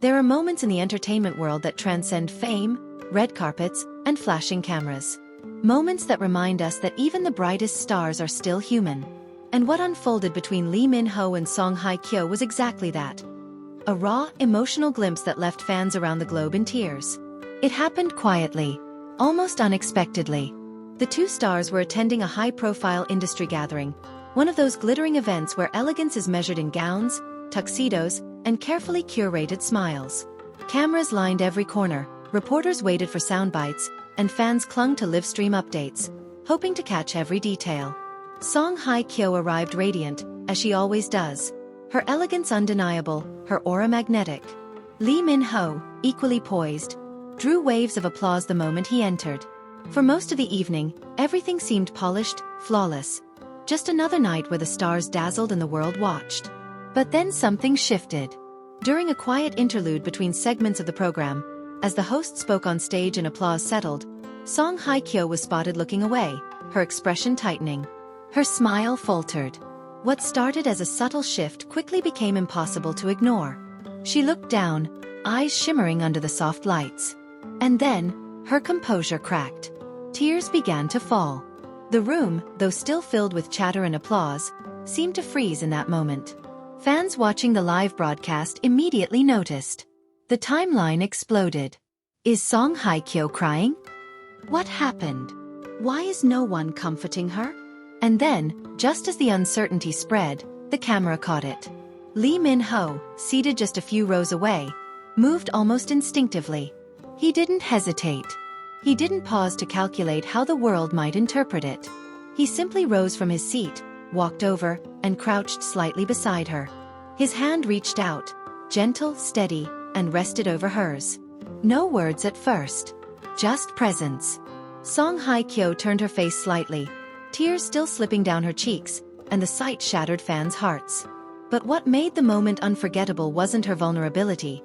There are moments in the entertainment world that transcend fame, red carpets, and flashing cameras. Moments that remind us that even the brightest stars are still human. And what unfolded between Lee Min-ho and Songhye-kyo was exactly that. A raw, emotional glimpse that left fans around the globe in tears. It happened quietly, almost unexpectedly. The two stars were attending a high-profile industry gathering, one of those glittering events where elegance is measured in gowns, tuxedos, and carefully curated smiles. Cameras lined every corner, reporters waited for sound bites, and fans clung to live-stream updates, hoping to catch every detail. Songhye-kyo arrived radiant, as she always does. Her elegance undeniable, her aura magnetic. Lee Min-ho, equally poised, drew waves of applause the moment he entered. For most of the evening, everything seemed polished, flawless. Just another night where the stars dazzled and the world watched. But then something shifted. During a quiet interlude between segments of the program, as the host spoke on stage and applause settled, Songhye-kyo was spotted looking away, her expression tightening. Her smile faltered. What started as a subtle shift quickly became impossible to ignore. She looked down, eyes shimmering under the soft lights. And then, her composure cracked. Tears began to fall. The room, though still filled with chatter and applause, seemed to freeze in that moment. Fans watching the live broadcast immediately noticed. The timeline exploded. Is Songhye-kyo crying? What happened? Why is no one comforting her? And then, just as the uncertainty spread, the camera caught it. Lee Min-ho, seated just a few rows away, moved almost instinctively. He didn't hesitate. He didn't pause to calculate how the world might interpret it. He simply rose from his seat, walked over, and crouched slightly beside her. His hand reached out, gentle, steady, and rested over hers. No words at first. Just presence. Songhye-kyo turned her face slightly, tears still slipping down her cheeks, and the sight shattered fans' hearts. But what made the moment unforgettable wasn't her vulnerability.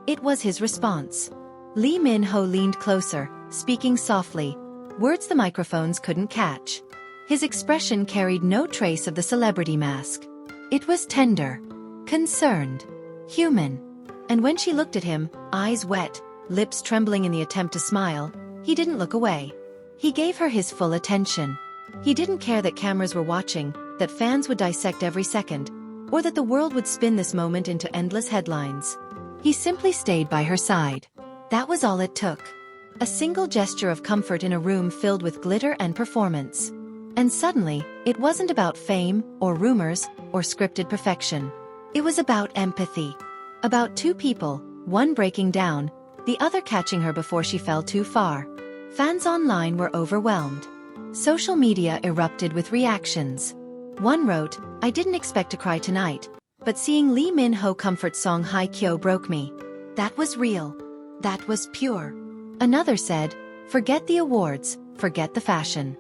It was his response. Lee Min-ho leaned closer, speaking softly, words the microphones couldn't catch. His expression carried no trace of the celebrity mask. It was tender, concerned, human. And when she looked at him, eyes wet, lips trembling in the attempt to smile, he didn't look away. He gave her his full attention. He didn't care that cameras were watching, that fans would dissect every second, or that the world would spin this moment into endless headlines. He simply stayed by her side. That was all it took. A single gesture of comfort in a room filled with glitter and performance. And suddenly, it wasn't about fame, or rumors, or scripted perfection. It was about empathy. About two people, one breaking down, the other catching her before she fell too far. Fans online were overwhelmed. Social media erupted with reactions. One wrote, "I didn't expect to cry tonight, but seeing Lee Min-ho comfort Songhye-kyo broke me. That was real. That was pure." Another said, "Forget the awards, forget the fashion.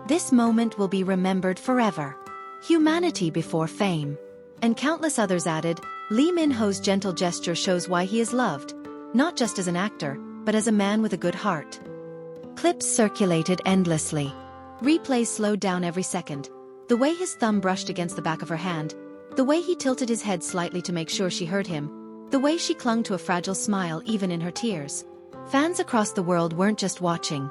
This moment will be remembered forever. Humanity before fame." And countless others added, "Lee Min-ho's gentle gesture shows why he is loved, not just as an actor, but as a man with a good heart." Clips circulated endlessly. Replays slowed down every second. The way his thumb brushed against the back of her hand, the way he tilted his head slightly to make sure she heard him, the way she clung to a fragile smile even in her tears. Fans across the world weren't just watching.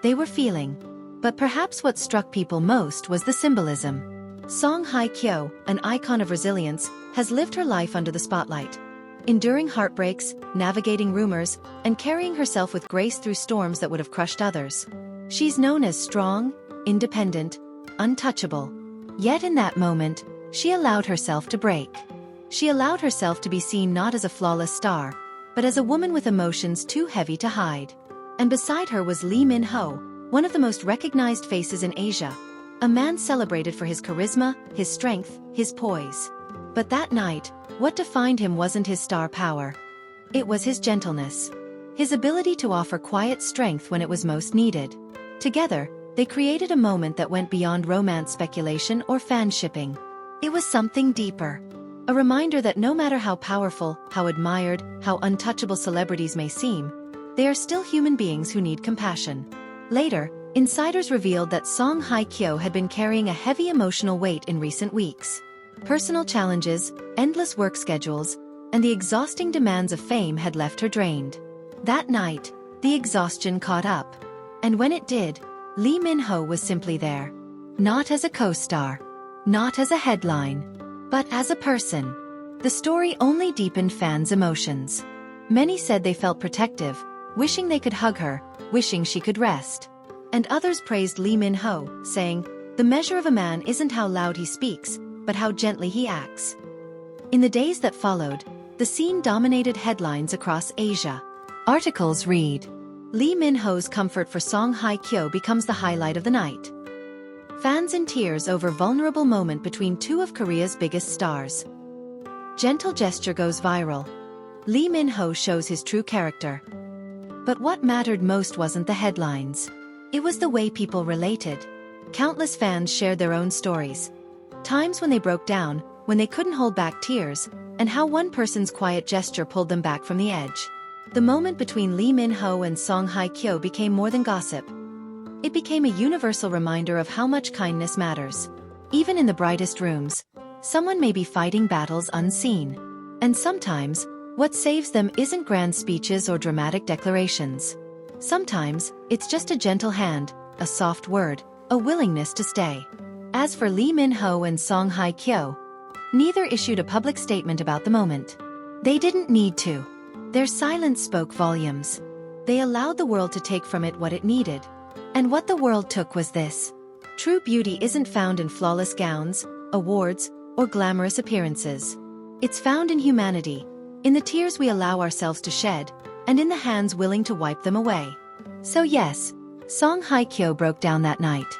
They were feeling. But perhaps what struck people most was the symbolism. Songhye-kyo, an icon of resilience, has lived her life under the spotlight. Enduring heartbreaks, navigating rumors, and carrying herself with grace through storms that would have crushed others. She's known as strong, independent, untouchable. Yet in that moment, she allowed herself to break. She allowed herself to be seen not as a flawless star, but as a woman with emotions too heavy to hide. And beside her was Lee Min-ho, one of the most recognized faces in Asia. A man celebrated for his charisma, his strength, his poise. But that night, what defined him wasn't his star power. It was his gentleness. His ability to offer quiet strength when it was most needed. Together, they created a moment that went beyond romance speculation or fan shipping. It was something deeper. A reminder that no matter how powerful, how admired, how untouchable celebrities may seem, they are still human beings who need compassion. Later, insiders revealed that Songhye-kyo had been carrying a heavy emotional weight in recent weeks. Personal challenges, endless work schedules, and the exhausting demands of fame had left her drained. That night, the exhaustion caught up. And when it did, Lee Min-ho was simply there. Not as a co-star. Not as a headline. But as a person. The story only deepened fans' emotions. Many said they felt protective, wishing they could hug her, wishing she could rest. And others praised Lee Min-ho, saying, "The measure of a man isn't how loud he speaks, but how gently he acts." In the days that followed, the scene dominated headlines across Asia. Articles read, "Lee Min-ho's comfort for Songhye-kyo becomes the highlight of the night." Fans in tears over vulnerable moment between two of Korea's biggest stars. Gentle gesture goes viral. Lee Min-ho shows his true character. But what mattered most wasn't the headlines. It was the way people related. Countless fans shared their own stories. Times when they broke down, when they couldn't hold back tears, and how one person's quiet gesture pulled them back from the edge. The moment between Lee Min-ho and Songhye-kyo became more than gossip. It became a universal reminder of how much kindness matters. Even in the brightest rooms, someone may be fighting battles unseen. And sometimes, what saves them isn't grand speeches or dramatic declarations. Sometimes, it's just a gentle hand, a soft word, a willingness to stay. As for Lee Min-ho and Songhye-kyo, neither issued a public statement about the moment. They didn't need to. Their silence spoke volumes. They allowed the world to take from it what it needed. And what the world took was this. True beauty isn't found in flawless gowns, awards, or glamorous appearances. It's found in humanity, in the tears we allow ourselves to shed, and in the hands willing to wipe them away. So yes, Songhye-kyo broke down that night.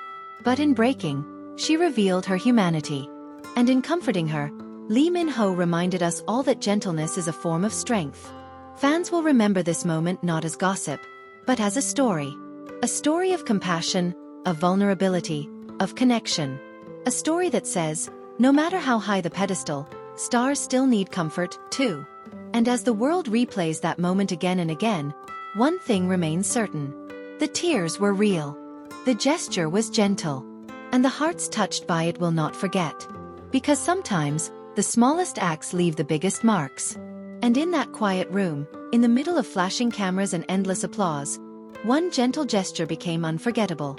But in breaking, she revealed her humanity. And in comforting her, Lee Min-ho reminded us all that gentleness is a form of strength. Fans will remember this moment not as gossip, but as a story. A story of compassion, of vulnerability, of connection. A story that says, no matter how high the pedestal, stars still need comfort, too. And as the world replays that moment again and again, one thing remains certain. The tears were real. The gesture was gentle. And the hearts touched by it will not forget. Because sometimes, the smallest acts leave the biggest marks. And in that quiet room, in the middle of flashing cameras and endless applause, one gentle gesture became unforgettable.